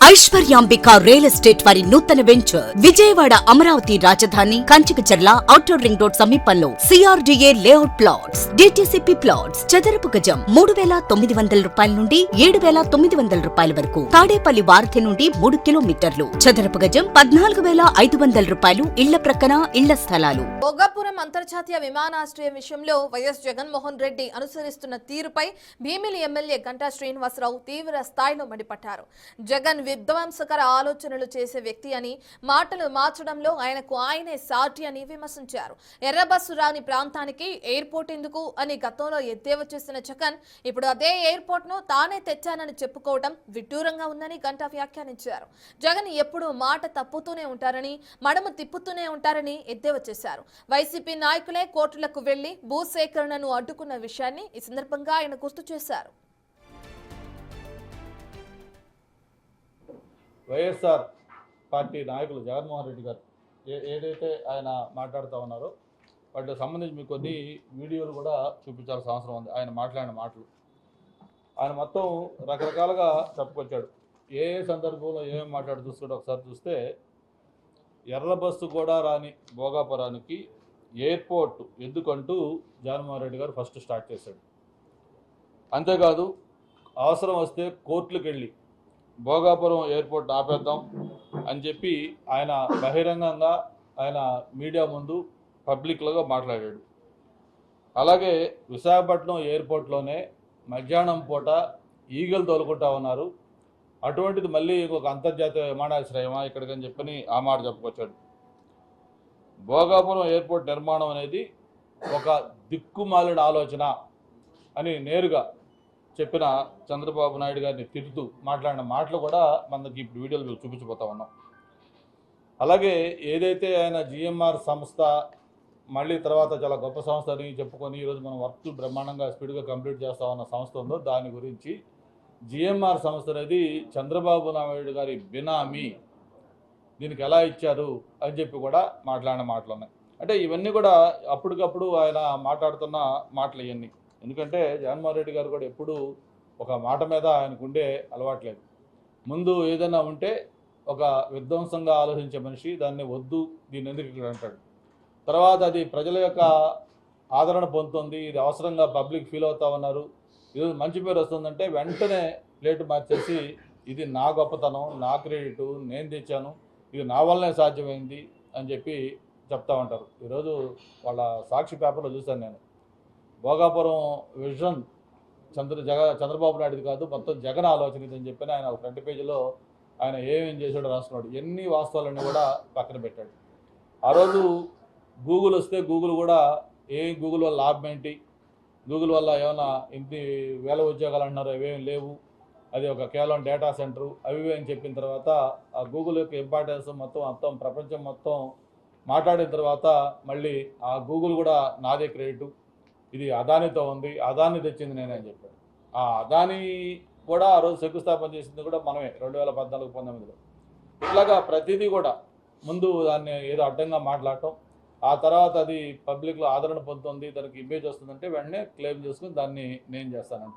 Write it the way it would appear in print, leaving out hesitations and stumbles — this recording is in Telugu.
ఐశ్వర్యాంబిక రియల్ ఎస్టేట్ వారి నూతన వెంచర్ విజయవాడ అమరావతి రాజధాని కంచికచర్ల ఔటర్ రింగ్ రోడ్ సమీపంలో CRDA layout plots DTCP plots చదరపు గజం 3,900 రూపాయల నుండి 7,900 రూపాయల వరకు తాడేపల్లి వారధి నుండి 3 కిలోమీటర్లు చదరపు గజం 14,500 రూపాయలు ఇళ్ల ప్రక్కన ఇళ్ల స్థలాలు. భోగాపురం అంతర్జాతీయ విమానాశ్రయం విషయంలో వైఎస్ జగన్మోహన్ రెడ్డి అనుసరిస్తున్న తీరుపై భీమిలి ఎమ్మెల్యే గంటా శ్రీనివాసరావు తీవ్ర స్థాయిలో మండిపడ్డారు. జగన్ విధ్వంసకర ఆలోచనలు చేసే వ్యక్తి అని, మాటలు మార్చడంలో ఆయనకు ఆయనే సాటి అని విమర్శించారు. ఎర్రబస్సు రాని ప్రాంతానికి ఎయిర్పోర్ట్ ఎందుకు అని గతంలో ఎద్దేవా చేసిన జగన్ ఇప్పుడు అదే ఎయిర్పోర్ట్ ను తానే తెచ్చానని చెప్పుకోవడం విడ్డూరంగా ఉందని గంటా వ్యాఖ్యానించారు. జగన్ ఎప్పుడూ మాట తప్పుతూనే ఉంటారని, మడమ తిప్పుతూనే ఉంటారని ఎద్దేవా చేశారు. వైసీపీ నాయకులే కోర్టులకు వెళ్లి భూసేకరణను అడ్డుకున్న విషయాన్ని ఈ సందర్భంగా ఆయన గుర్తు చేశారు. వైఎస్ఆర్ పార్టీ నాయకులు జగన్మోహన్ రెడ్డి గారు ఏదైతే ఆయన మాట్లాడుతూ ఉన్నారో వాటికి సంబంధించి మీకు కొన్ని వీడియోలు కూడా చూపించాల్సిన అవసరం ఉంది. ఆయన మాట్లాడిన మాటలు ఆయన మొత్తం రకరకాలుగా చెప్పుకొచ్చాడు. ఏ సందర్భంలో ఏమేమి మాట్లాడి చూసుకుంటే ఒకసారి చూస్తే ఎర్ర బస్సు కూడా రాని భోగాపురానికి ఎయిర్పోర్ట్ ఎందుకంటూ జగన్మోహన్ రెడ్డి గారు ఫస్ట్ స్టార్ట్ చేశాడు. అంతేకాదు అవసరం వస్తే కోర్టులకు వెళ్ళి భోగాపురం ఎయిర్పోర్ట్ ఆపేద్దాం అని చెప్పి ఆయన బహిరంగంగా ఆయన మీడియా ముందు పబ్లిక్లుగా మాట్లాడాడు. అలాగే విశాఖపట్నం ఎయిర్పోర్ట్లోనే మధ్యాహ్నం పూట ఈగలు తోలుకుంటా ఉన్నారు. అటువంటిది మళ్ళీ ఇంకొక అంతర్జాతీయ విమానాశ్రయమా ఇక్కడికని చెప్పని ఆ మాట చెప్పుకొచ్చాడు. భోగాపురం ఎయిర్పోర్ట్ నిర్మాణం అనేది ఒక దిక్కుమాలిన ఆలోచన అని నేరుగా చెప్పిన చంద్రబాబు నాయుడు గారిని తిరుగుతూ మాట్లాడిన మాటలు కూడా మనకి ఇప్పుడు వీడియోలు చూపించబోతా ఉన్నాం. అలాగే ఏదైతే ఆయన జిఎంఆర్ సంస్థ మళ్ళీ తర్వాత చాలా గొప్ప సంస్థ అని చెప్పుకొని ఈరోజు మనం వర్క్ బ్రహ్మాండంగా స్పీడ్గా కంప్లీట్ చేస్తా ఉన్న సంస్థ ఉందో దాని గురించి జిఎంఆర్ సంస్థ అనేది చంద్రబాబు నాయుడు గారి బినామీ, దీనికి ఎలా ఇచ్చారు అని చెప్పి కూడా మాట్లాడిన మాటలు ఉన్నాయి. అంటే ఇవన్నీ కూడా అప్పటికప్పుడు ఆయన మాట్లాడుతున్న మాటలు ఇవన్నీ. ఎందుకంటే జగన్మోహన్ రెడ్డి గారు కూడా ఎప్పుడూ ఒక మాట మీద ఆయనకు ఉండే అలవాట్లేదు. ముందు ఏదైనా ఉంటే ఒక విధ్వంసంగా ఆలోచించే మనిషి దాన్ని వద్దు, దీన్ని ఎందుకు ఇక్కడ అంటాడు. తర్వాత అది ప్రజల యొక్క ఆదరణ పొందుతుంది, ఇది అవసరంగా పబ్లిక్ ఫీల్ అవుతా ఉన్నారు, ఈరోజు మంచి పేరు వస్తుందంటే వెంటనే ప్లేట్ మార్చేసి ఇది నా గొప్పతనం, నా క్రెడిటు, నేను తెచ్చాను, ఇది నా వల్లనే సాధ్యమైంది అని చెప్పి చెప్తా ఉంటారు. ఈరోజు వాళ్ళ సాక్షి పేపర్లో చూశాను నేను. భోగాపురం విజన్ చంద్రబాబు నాయుడు కాదు, మొత్తం జగన్ ఆలోచన అని చెప్పి ఆయన ఫ్రంట్ పేజీలో ఆయన ఏమేం చేశాడో రాస్తున్నాడు. ఎన్ని వాస్తవాలన్నీ కూడా పక్కన పెట్టాడు. ఆ రోజు గూగుల్ వస్తే గూగుల్ కూడా గూగుల్ వల్ల లాభం ఏంటి, గూగుల్ వల్ల ఏమైనా ఇన్ని వేల ఉద్యోగాలు అంటున్నారు, అవేమి లేవు, అది ఒక కేవలం డేటా సెంటరు అవి అని చెప్పిన తర్వాత ఆ గూగుల్ యొక్క ఇంపార్టెన్స్ మొత్తం ప్రపంచం మొత్తం మాట్లాడిన తర్వాత మళ్ళీ ఆ గూగుల్ కూడా నాదే క్రెడిట్, ఇది అదానితో ఉంది, అదాని తెచ్చింది నేనే అని చెప్పాడు. ఆ అదాని కూడా ఆ రోజు శంకుస్థాపన చేసింది కూడా మనమే 2014-19లో. ఇట్లాగా ప్రతిదీ కూడా ముందు దాన్ని ఏదో అడ్డంగా మాట్లాడటం, ఆ తర్వాత అది పబ్లిక్లో ఆదరణ పొందుతుంది, దానికి ఇమేజ్ వస్తుందంటే వెంటనే క్లెయిమ్ చేసుకుని దాన్ని నేను చేస్తానంటాం.